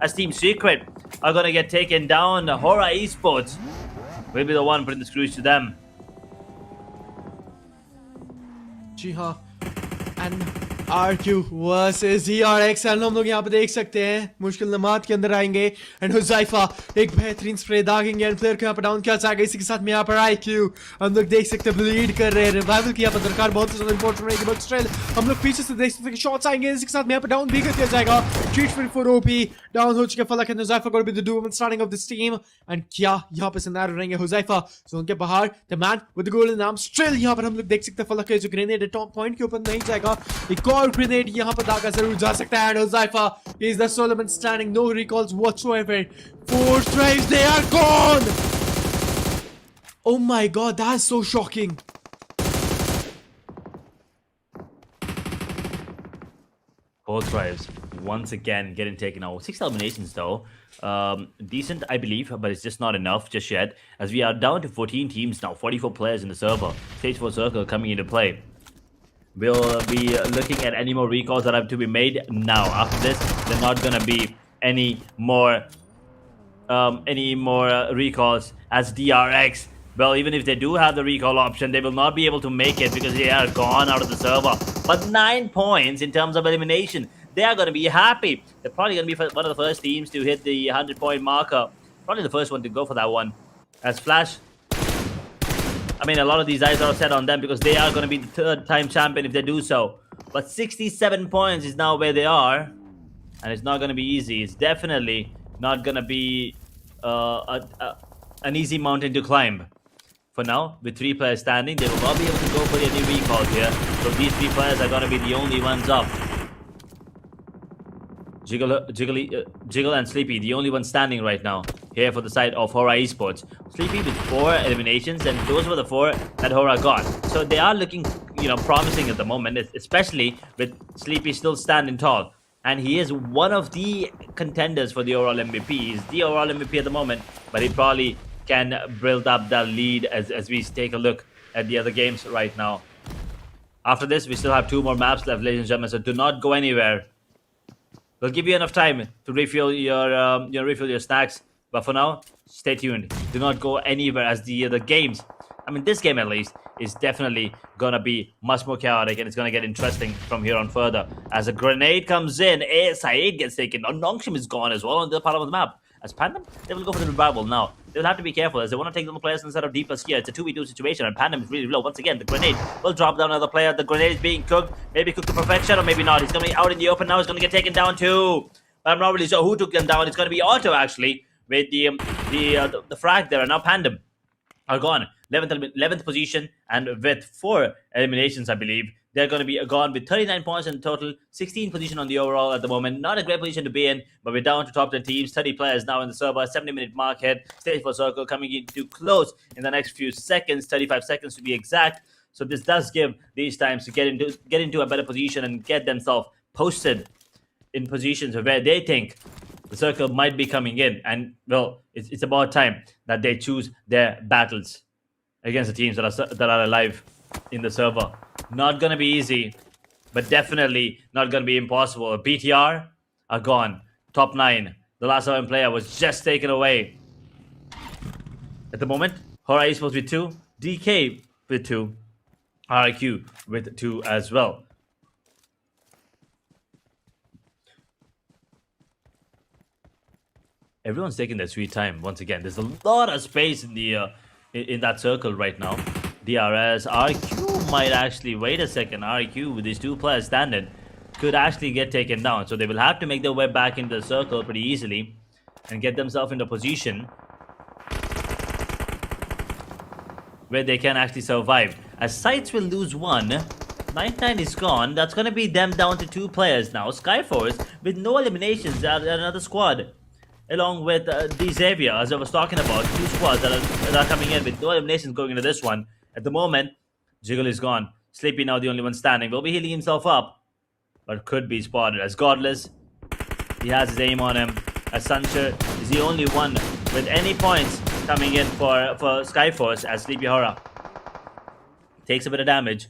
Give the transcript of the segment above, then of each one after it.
as Team Secret are gonna get taken down. Horror Esports will be the one putting the screws to them. जी हाँ and RQ versus DRX and हम लोग यहाँ पे देख सकते हैं मुश्किल नमात के अंदर आएंगे एंड हुज़ैफा एक बेहतरीन स्प्रे दागेंगे एंड प्लेयर को यहाँ पर डाउन किया जाएगा। इसी के साथ में यहाँ पर IQ हम लोग देख सकते हैं लीड कर रहे हैं। रिवाइवल की यहाँ पर दरकार बहुत ज्यादा इंपॉर्टेंट रहेगी बट स्टिल हम लोग पीछे से देख सकते हैं कि शॉट्स आएंगे। इसी के साथ में यहाँ पर डाउन भी कर दिया जाएगा। ट्रीट फॉर OP डाउन हो चुके फलक and Huzaifa gonna be the do starting of this team and क्या यहाँ पे सिनेरियो रहेंगे। हुज़ैफा जोन के बाहर the man with the golden arm still यहाँ पर हम लोग देख सकते हैं फलक है जो ग्रेनेड टॉप पॉइंट के ऊपर नहीं जाएगा। एक और ग्रेनेड यहाँ पर दागा जरूर जा सकता है and Huzaifa is the Solomon standing, no recalls whatsoever. 4 strikes, they are gone. Oh my god, that's so shocking. Both drives once again getting taken out. 6 eliminations though. Decent, I believe, but it's just not enough just yet. As we are down to 14 teams now, 44 players in the server. Stage 4 circle coming into play. We'll be looking at any more recalls that have to be made now. After this, there's not gonna be any more recalls as DRX. Well, even if they do have the recall option, they will not be able to make it because they are gone out of the server. But 9 points in terms of elimination. They are going to be happy. They're probably going to be one of the first teams to hit the 100-point marker. Probably the first one to go for that one. As Flash, I mean, a lot of these eyes are set on them because they are going to be the 3rd-time champion if they do so. But 67 points is now where they are. And it's not going to be easy. It's definitely not going to be an easy mountain to climb. For now, with 3 players standing, they will not be able to go for any recalls here. So these 3 players are going to be the only ones up. Jiggle and Sleepy, the only ones standing right now here for the side of Horror Esports. Sleepy with 4 eliminations, and those were the 4 that Horror got. So they are looking, promising at the moment, especially with Sleepy still standing tall. And he is one of the contenders for the overall MVP. He's the overall MVP at the moment, but he probably can build up that lead as we take a look at the other games right now. After this, we still have 2 more maps left, ladies and gentlemen, so do not go anywhere. We'll give you enough time to refill your snacks, but for now, stay tuned. Do not go anywhere as the games, I mean this game at least, is definitely gonna be much more chaotic and it's gonna get interesting from here on further. As a grenade comes in, Saeed gets taken. Nongshim is gone as well on the part of the map. As Pandem, they will go for the revival now. They will have to be careful as they want to take down the players instead of D+ here. It's a 2v2 situation and Pandem is really low. Once again, the grenade will drop down another player. The grenade is being cooked. Maybe cooked to perfection or maybe not. He's going to be out in the open now. He's going to get taken down too. But I'm not really sure who took them down. It's going to be Otto actually with the frag there. And now Pandem are gone. 11th position and with 4 eliminations, I believe. They're going to be gone with 39 points in total, 16th position on the overall at the moment. Not a great position to be in, but we're down to top 10 teams, 30 players now in the server, 70-minute mark hit, stage 4 circle coming in to close in the next few seconds, 35 seconds to be exact. So this does give these times to get into a better position and get themselves posted in positions where they think the circle might be coming in. And, well, it's about time that they choose their battles against the teams that are alive in the server. Not gonna be easy, but definitely not gonna be impossible. BTR are gone. Top 9. The last 7 player was just taken away. At the moment, Horror Esports with 2, DK with 2, RQ with 2 as well. Everyone's taking their sweet time once again. There's a lot of space in the in that circle right now. DRS, RQ might actually, wait a second, RQ with these 2 players standing could actually get taken down. So they will have to make their way back into the circle pretty easily and get themselves into a position where they can actually survive. As Sights will lose 1, 99 is gone. That's going to be them down to 2 players now. Skyforce with no eliminations at another squad. Along with the Xavier, as I was talking about, 2 squads that are coming in with no eliminations going into this one. At the moment, Jiggle is gone. Sleepy now the only one standing. Will be healing himself up, but could be spotted as Godless. He has his aim on him. As Sunshine is the only one with any points coming in for Skyforce as Sleepy Horror. Takes a bit of damage,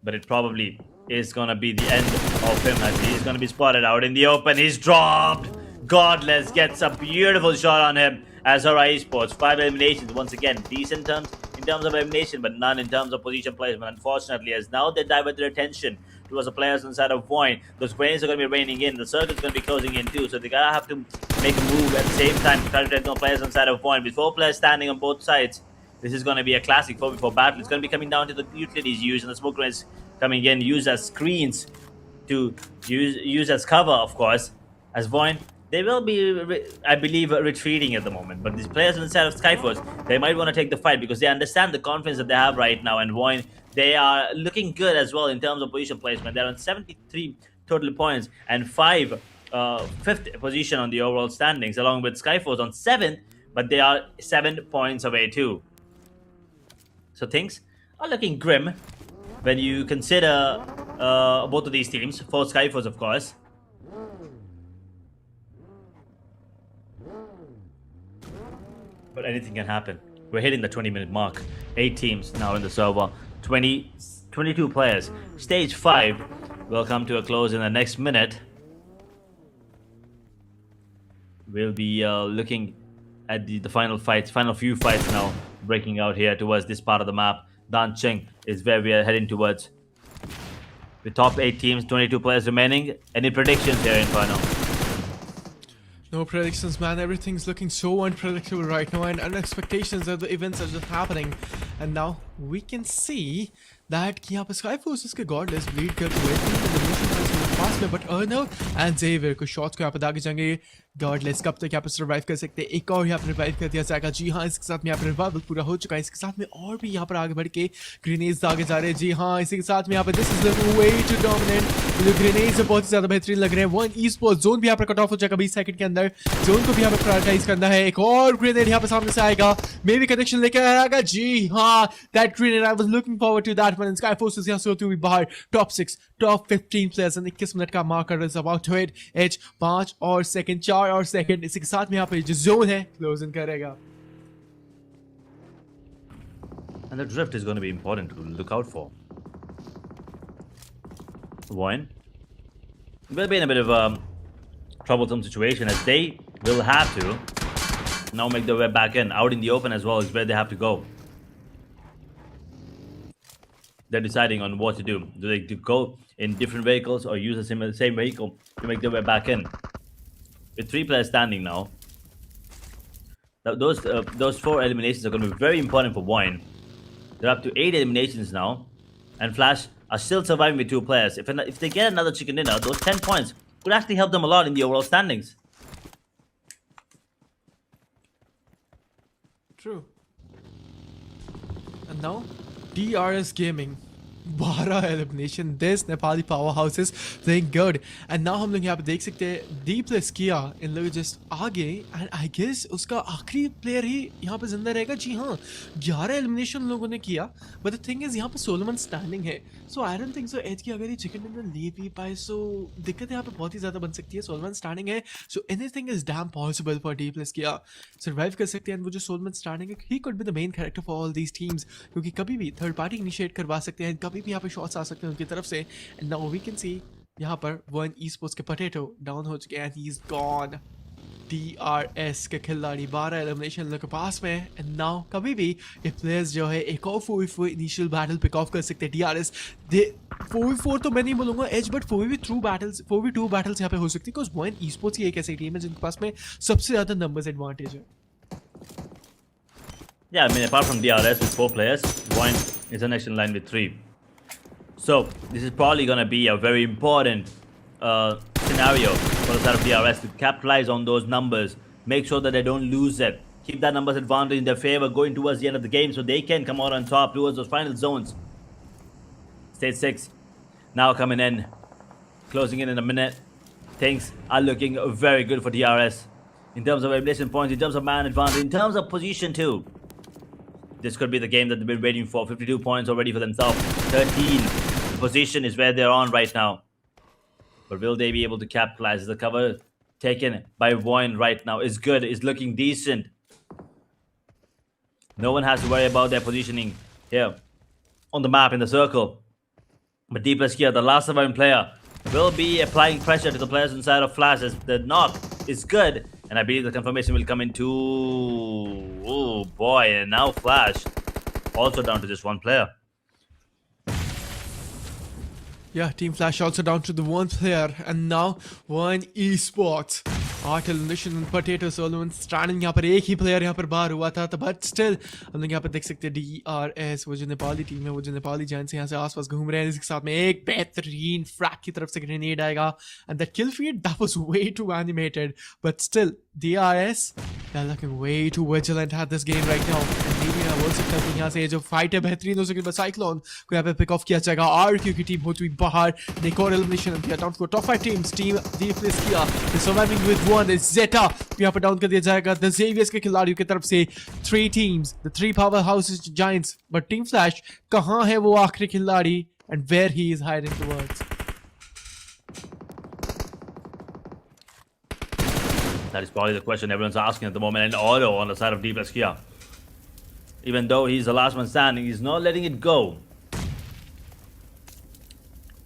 but it probably is going to be the end of him as he's going to be spotted out in the open. He's dropped. Godless gets a beautiful shot on him as Hora Esports. 5 eliminations. Once again, decent in terms of elimination, but none in terms of position placement, unfortunately, as now they divert their attention towards the players inside of Void. Those grenades are going to be raining in. The circle's going to be closing in too, so they're going to have to make a move at the same time to try to protect the players inside of Void. With 4 players standing on both sides, this is going to be a classic 4v4 battle. It's going to be coming down to the utilities used and the smoke grenades coming in, used as screens to use as cover, of course, as Void. They will be, I believe, retreating at the moment. But these players inside of Skyforce, they might want to take the fight because they understand the confidence that they have right now. And Void, they are looking good as well in terms of position placement. They're on 73 total points and 5th position on the overall standings, along with Skyforce on 7th, but they are 7 points away too. So things are looking grim when you consider both of these teams. For Skyforce, of course. But anything can happen. We're hitting the 20-minute mark. 8 teams now in the server. 22 players. Stage 5 will come to a close in the next minute. We'll be looking at the final few fights now breaking out here towards this part of the map. Dancheng is where we are heading towards. The top 8 teams, 22 players remaining. Any predictions here, Inferno? No predictions, man. Everything's looking so unpredictable right now, and expectations that the events are just happening. And now we can see that यहाँ पे Skyforce इसके Godless bleed करते हुए पास में, but Arnav and Xavier को shots को यहाँ पे दागे जाएंगे. Godless कब तक यहाँ पे survive कर सकते हैं? एक और यहाँ पे revive कर दिया जाएगा. जी हाँ, इसके साथ में यहाँ पे revival पूरा हो चुका है. इसके साथ में और भी यहाँ पर आगे बढ़ के grenades दागे जा रहे हैं. जी हाँ, इसी के साथ में यहाँ पे this is looking way too dominant. जो grenades बहुत ही ज़्यादा बेहतरीन लग रहे हैं. One esports zone भी यहाँ पर cut off हो जाएगा 20 सेकंड के अंदर. Zone को भी यहाँ पे prioritize करना है. एक और grenade यहाँ पे सामने से आएगा. Maybe connection लेकर आएगा. जी हाँ, that grenade I was looking forward to that one. Skyforce यहाँ से होती हुई बाहर. Top 6, top 15 players and 21 minute का marker is about to hit. Edge 5 और second 4 और second. इसी के साथ में यहाँ पे जो zone है close in करेगा. And the drift is going to be important to look out for. Void will be in a bit of a troublesome situation as they will have to now make their way back in. Out in the open as well is where they have to go. They're deciding on what to do. Do they go in different vehicles or use the same vehicle to make their way back in? With 3 players standing now, those 4 eliminations are going to be very important for Void. They're up to 8 eliminations now, and Flash are still surviving with 2 players. If they get another chicken dinner, those 10 points could actually help them a lot in the overall standings. True. And now, DRS Gaming. 12 elimination. This Nepali powerhouse is playing good. And now हम लोग यहाँ पे देख सकते हैं D plus किया इन लोग just आगे, and I guess उसका आखिरी player ही यहाँ पे जिंदा रहेगा. जी हाँ, 11 elimination लोगों ने किया, but the thing is यहाँ पे Solomon standing है, so I don't think so Edge की अगर ये chicken dinner ले भी पाए, so दिक्कत यहाँ पे बहुत ही ज़्यादा बन सकती है. Solomon standing है, so anything is damn possible for D plus किया. Survive कर सकते हैं, and वो जो Solomon standing है, he could be the main character for all these teams, क्योंकि कभी भी third party initiate करवा सकते हैं, कभी भी यहाँ पे शॉट्स आ सकते हैं उनकी तरफ से. And now we can see यहाँ पर वन esports के पोटैटो डाउन हो चुके हैं, and he is gone. DRS के खिलाड़ी 12 एलिमिनेशन लोग के पास में. एंड नाउ कभी भी ये प्लेयर्स जो है एक और 4v4 initial battle pick of कर सकते हैं. DRS 4v4 तो मैं नहीं बोलूँगा एज, बट 4v2 बैटल्स यहाँ पे हो सकती है, बिकॉज वन esports की एक ऐसी टीम है जिनके पास में सबसे ज़्यादा नंबर्स एडवांटेज है. Yeah, I mean, apart from DRS with 4 players, Void is the next in line with 3. So, this is probably going to be a very important scenario for the side of DRS to capitalize on those numbers. Make sure that they don't lose it. Keep that numbers advantage in their favor going towards the end of the game so they can come out on top towards those final zones. Stage 6 now coming in. Closing in a minute. Things are looking very good for DRS. In terms of elimination points, in terms of man advantage, in terms of position too. This could be the game that they've been waiting for. 52 points already for themselves. 13 position is where they're on right now. But will they be able to capitalize? The cover taken by Void right now is good, is looking decent. No one has to worry about their positioning here on the map in the circle. But D plus here, the last surviving player, will be applying pressure to the players inside of Flash as the knock is good. And I believe the confirmation will come in too. Oh boy, and now Flash also down to just one player. Yeah, Team Flash also down to the one player, and now one esports. Art elimination and potato solo standing यहाँ पर एक ही player यहाँ पर बाहर हुआ था, but still हम लोग यहाँ पर देख सकते हैं DRS वो जो नेपाली टीम है, वो जो नेपाली जायंट्स यहाँ से आसपास घूम रहे हैं, इसके साथ में एक बेहतरीन फ्रैग की तरफ से ग्रेनेड आएगा, and that kill feed that was way too animated, but still DRS they're looking way too vigilant at this game right now. बोल सकता हूँ यहाँ से जो फाइट है बेहतरीन हो सके, साइक्लोन को यहाँ पे पिक ऑफ किया जाएगा. RQ की टीम हो चुकी बाहर, एक और एलिमिनेशन दिया down for top 5 teams. Team डीप्लेस किया surviving with one is Zeta को यहाँ पे डाउन कर दिया जाएगा द ज़ेवियर्स के खिलाड़ियों की तरफ से. 3 teams, the 3 powerhouses giants, but team Flash कहाँ है वो आखिरी खिलाड़ी and where he is hiding towards. That is probably the question everyone's asking at the moment. And Auto on the side of Deepless Kia. Even though he's the last one standing, he's not letting it go.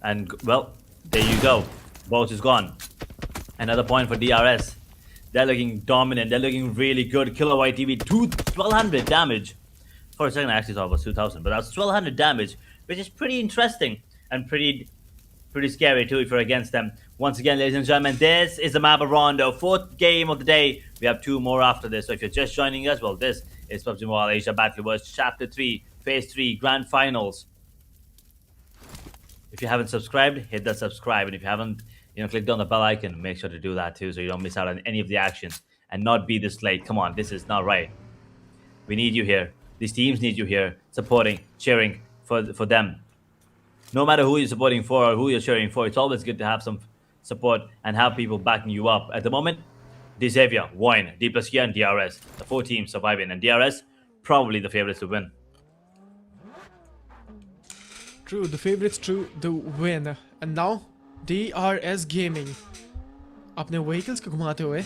And, well, there you go. Both is gone. Another point for DRS. They're looking dominant. They're looking really good. Killeryt TV, 1200 damage. For a second, I actually thought it was 2000. But that's 1200 damage, which is pretty interesting. And pretty scary too if you're against them. Once again, ladies and gentlemen, this is the map of Rondo. 4th game of the day. We have 2 more after this. So if you're just joining us, well, this is PUBG Mobile Asia Battleverse Chapter 3, Phase 3, Grand Finals. If you haven't subscribed, hit that subscribe. And if you haven't, clicked on the bell icon, make sure to do that too so you don't miss out on any of the actions and not be this late. Come on, this is not right. We need you here. These teams need you here, supporting, cheering for them. No matter who you're supporting for or who you're cheering for, it's always good to have some support and have people backing you up. At the moment, Xavier, Wine, Deepless Kia, and DRS. The 4 teams surviving, and DRS probably the favorites to win. True, the favorites to the win. And now, DRS Gaming. अपने vehicles को घुमाते हुए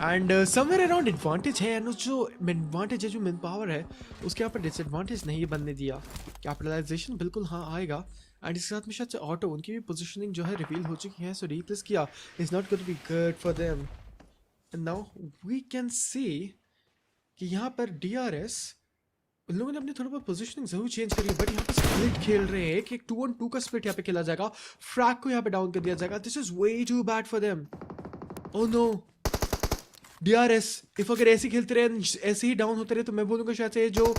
and somewhere around advantage है, and जो advantage है, जो min power है, उसके यहाँ पर disadvantage नहीं बनने दिया. Capitalization बिल्कुल हाँ आएगा. And इसके साथ में शायद से ऑटो उनकी भी पोजीशनिंग जो है रिवील हो चुकी है, सो रिप्लेस किया is not going to be good for them. And now we can see कि यहाँ पर DRS उन लोगों ने अपनी थोड़ा बहुत पोजीशनिंग जरूर चेंज करी है, बट यहाँ पे स्प्लिट खेल रहे हैं. एक 2-on-2 का स्प्लिट यहाँ पे खेला जाएगा. फ्रैग को यहाँ पे डाउन कर दिया जाएगा. This is way too bad for them. Oh no, DRS if अगर ऐसे खेलते रहे, ऐसे ही डाउन होते रहे, तो मैं बोलूँगा शायद से जो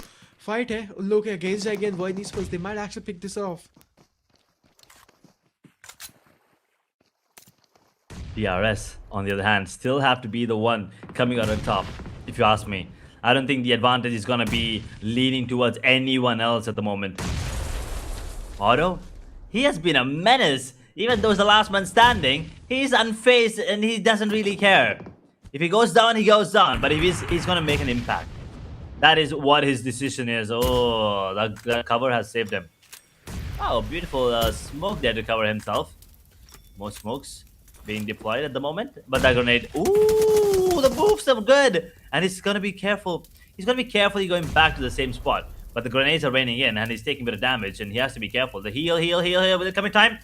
फाइट है उन लोगों के अगेंस्ट जाएगी एंड वॉइड नीस्पर्स they might actually pick this off. DRS, on the other hand, still have to be the one coming out on top, if you ask me. I don't think the advantage is going to be leaning towards anyone else at the moment. Auto, he has been a menace. Even though he's the last man standing, he's unfazed and he doesn't really care. If he goes down, he goes down. But if he's going to make an impact. That is what his decision is. Oh, that cover has saved him. Oh, beautiful smoke there to cover himself. More smokes being deployed at the moment, but that grenade, ooh, the moves are good, and he's gonna be careful. He's gonna be carefully going back to the same spot, but the grenades are raining in, and he's taking a bit of damage, and he has to be careful. The heal. Will it come in time?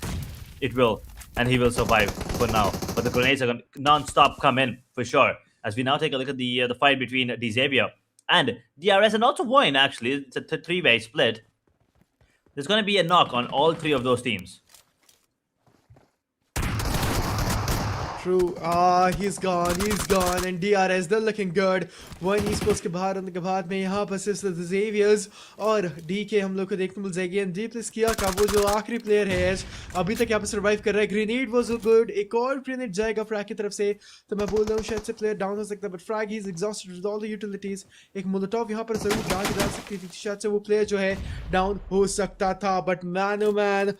It will, and he will survive for now. But the grenades are gonna non-stop come in for sure. As we now take a look at the fight between Xavier and DRS, and also Wine. Actually, it's a 3-way split. There's gonna be a knock on all 3 of those teams. True. He's gone, and DRS, they're looking good. One esports के बाहर होने के बाद में यहाँ पर सिर्फ the Xaviers और DK हम लोग को देखने मिल जाएगी. एंड डीप्लेस किया का वो जो आखिरी प्लेयर है अभी तक यहाँ पे सर्वाइव कर रहा है. Grenade was so good. एक और ग्रेनेड जाएगा फ्रैग की तरफ से, तो मैं बोल रहा हूँ शायद से प्लेयर डाउन हो सकता है, but frag he is exhausted with all the utilities. एक मोलोटॉव यहाँ पर जरूर डाल सकती थी, शायद से वो प्लेयर जो है डाउन हो सकता था, but man oh man,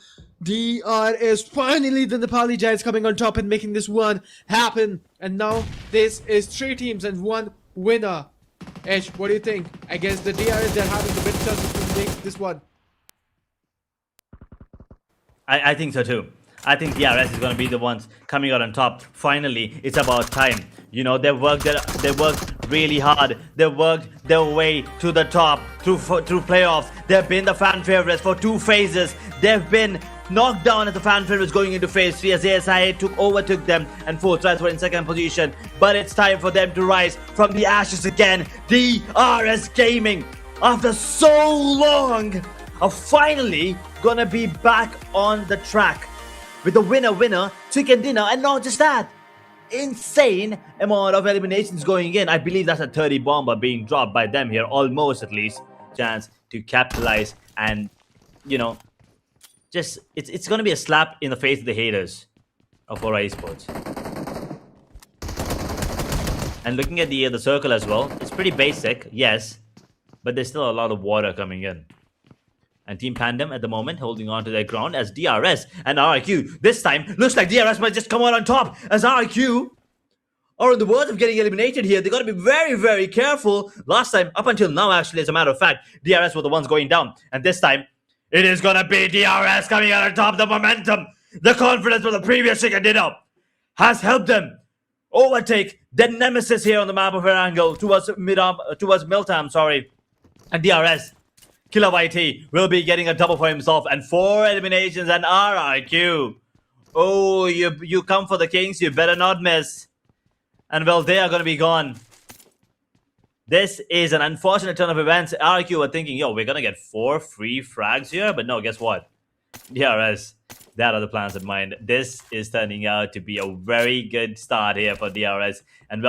DRS finally the Nepali Giants coming on top and making this one happen. And now this is 3 teams and 1 winner. Edge, what do you think? Against the DRS, they're having the better chances to make this one. I think so too. I think DRS is going to be the ones coming out on top. Finally, it's about time. They worked really hard. They worked their way to the top through playoffs. They've been the fan favorites for 2 phases. They've been knocked down as the fanfare was going into phase 3 as ASI overtook them and 4 tries were in second position. But it's time for them to rise from the ashes again. DRS Gaming, after so long, are finally gonna be back on the track with the winner, chicken dinner, and not just that, insane amount of eliminations going in. I believe that's a 30 bomber being dropped by them here, almost at least. Chance to capitalize and, you know, just it's gonna be a slap in the face of the haters of Hora Esports. And looking at the circle as well, it's pretty basic, yes, but there's still a lot of water coming in. And Team Pandem at the moment holding on to their ground as DRS and RRQ this time looks like DRS might just come out on top as RRQ are on the verge of getting eliminated here. They got to be very, very careful. Last time, up until now actually, as a matter of fact, DRS were the ones going down. And this time, it is going to be DRS coming out on top. The momentum, the confidence from the previous chicken dinner has helped them overtake the nemesis here on the map of Erangel towards Miltam, sorry. And Drsxkilleryt will be getting a double for himself and 4 eliminations and RRQ. Oh, you come for the Kings, you better not miss. And well, they are going to be gone. This is an unfortunate turn of events. RRQ were thinking, yo, we're going to get 4 free frags here. But no, guess what? DRS, that are the plans in mind. This is turning out to be a very good start here for DRS. And well,